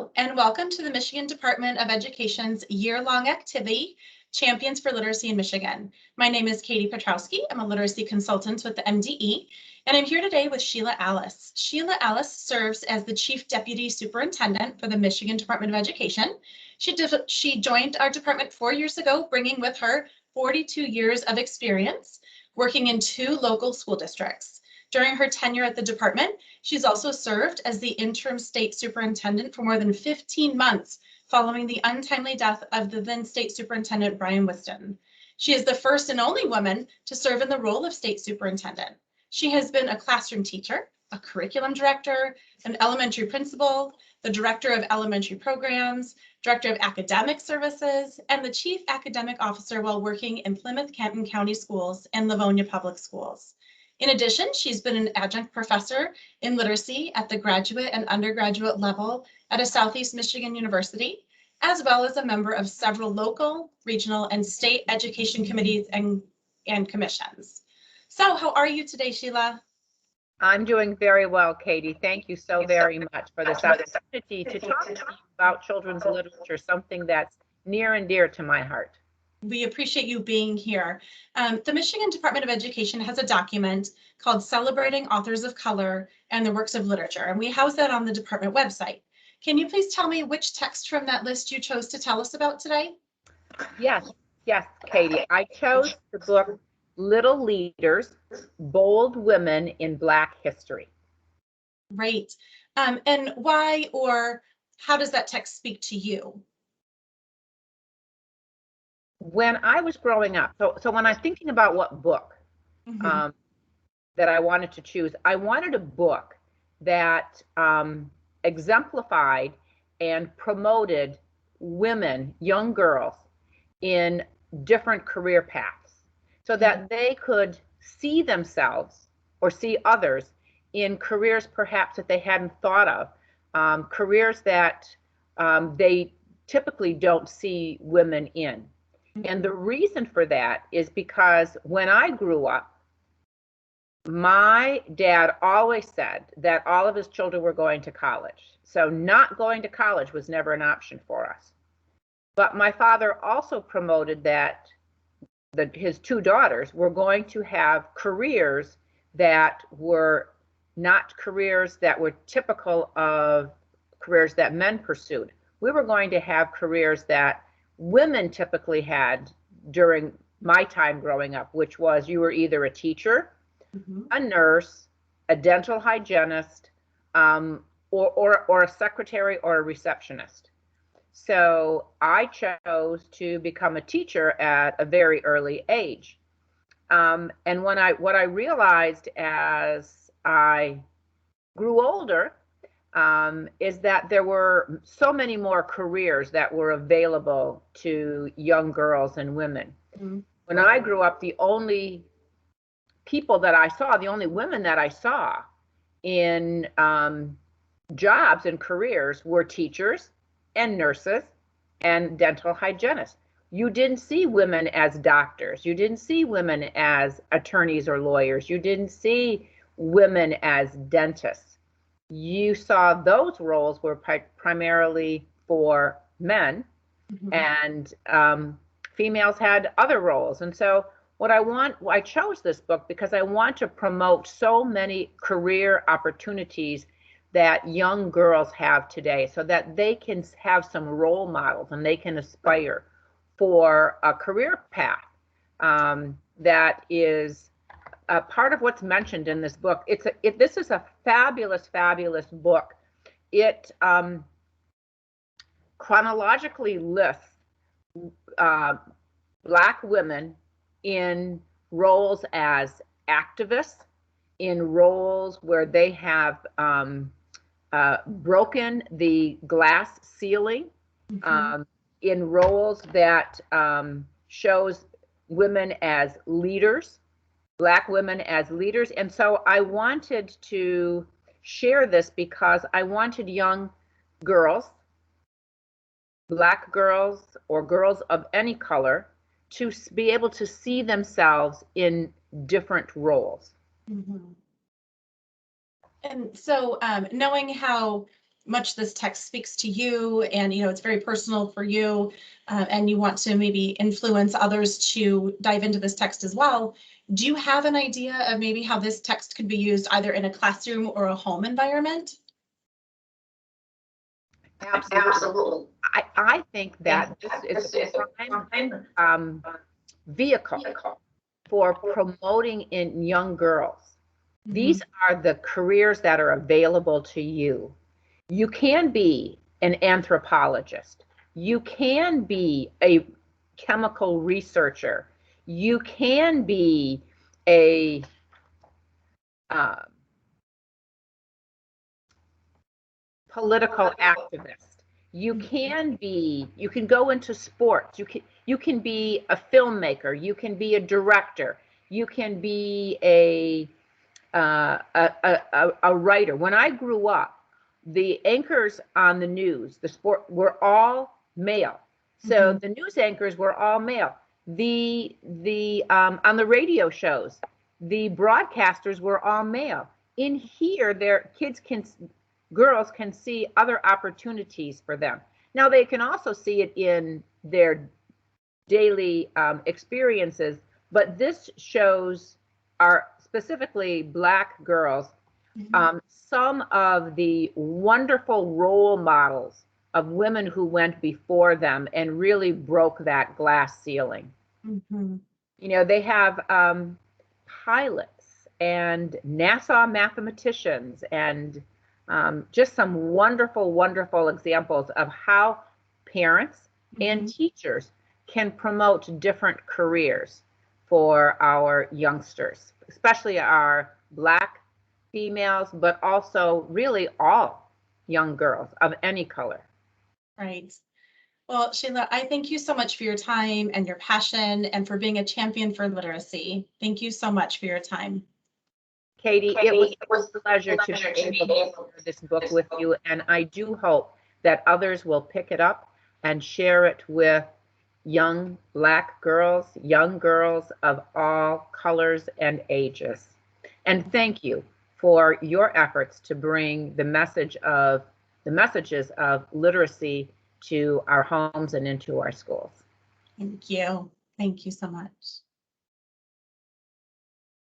Hello, and welcome to the Michigan Department of Education's year-long activity, Champions for Literacy in Michigan. My name is Katie Petrowski. I'm a literacy consultant with the MDE, and I'm here today with Sheila Alice. Sheila Alice serves as the Chief Deputy Superintendent for the Michigan Department of Education. She joined our department 4 years ago, bringing with her 42 years of experience working in 2 local school districts. During her tenure at the department, she's also served as the interim state superintendent for more than 15 months following the untimely death of the then state superintendent, Brian Whiston. She is the first and only woman to serve in the role of state superintendent. She has been a classroom teacher, a curriculum director, an elementary principal, the director of elementary programs, director of academic services, and the chief academic officer while working in Plymouth-Canton County Schools and Livonia Public Schools. In addition, she's been an adjunct professor in literacy at the graduate and undergraduate level at a Southeast Michigan university, as well as a member of several local, regional, and state education committees and commissions. So how are you today, Sheila? I'm doing very well, Katie. Thank you so very much for this opportunity to talk to you about children's literature, something that's near and dear to my heart. We appreciate you being here. The Michigan Department of Education has a document called Celebrating Authors of Color and the Works of Literature, and we house that on the department website. Can you please tell me which text from that list you chose to tell us about today? Yes, Katie. I chose the book Little Leaders, Bold Women in Black History. Great. And why or how does that text speak to you? When I was growing up, so when I'm thinking about what book that I wanted to choose, I wanted a book that exemplified and promoted women, young girls, in different career paths so that they could see themselves or see others in careers perhaps that they hadn't thought of, careers that they typically don't see women in. And the reason for that is because when I grew up, my dad always said that all of his children were going to college. So not going to college was never an option for us. But my father also promoted that his 2 daughters were going to have careers that were not careers that were typical of careers that men pursued. We were going to have careers that women typically had during my time growing up, which was you were either a teacher, a nurse, a dental hygienist, or a secretary or a receptionist. So I chose to become a teacher at a very early age. And what I realized as I grew older is that there were so many more careers that were available to young girls and women. When I grew up, the only people that I saw, the only women that I saw in jobs and careers were teachers and nurses and dental hygienists. You didn't see women as doctors. You didn't see women as attorneys or lawyers. You didn't see women as dentists. You saw those roles were primarily for men, and females had other roles. And so I chose this book because I want to promote so many career opportunities that young girls have today so that they can have some role models and they can aspire for a career path that is part of what's mentioned in this book. This is a fabulous book. It chronologically lists Black women in roles as activists, in roles where they have broken the glass ceiling, in roles that shows women as leaders, Black women as leaders. And so I wanted to share this because I wanted young girls, Black girls or girls of any color, to be able to see themselves in different roles. And so knowing how much this text speaks to you, and it's very personal for you, and you want to maybe influence others to dive into this text as well. Do you have an idea of maybe how this text could be used either in a classroom or a home environment? Absolutely. I think that this is a prime vehicle for promoting in young girls. These are the careers that are available to you. You can be an anthropologist. You can be a chemical researcher. You can be a political activist. You can go into sports. You can be a filmmaker. You can be a director. You can be a writer. When I grew up, the anchors on the news, the sport, were all male. So the news anchors were all male. The on the radio shows, the broadcasters were all male. In here, girls can see other opportunities for them. Now they can also see it in their daily experiences, but this shows our specifically Black girls, some of the wonderful role models of women who went before them and really broke that glass ceiling. They have pilots and NASA mathematicians and just some wonderful, wonderful examples of how parents and teachers can promote different careers for our youngsters, especially our Black females, but also really all young girls of any color. Right. Well, Sheila, I thank you so much for your time and your passion and for being a champion for literacy. Thank you so much for your time. Katie, it was a pleasure to be able to share this book with you, and I do hope that others will pick it up and share it with young Black girls, young girls of all colors and ages. And thank you for your efforts to bring the messages of literacy to our homes and into our schools. Thank you. Thank you so much.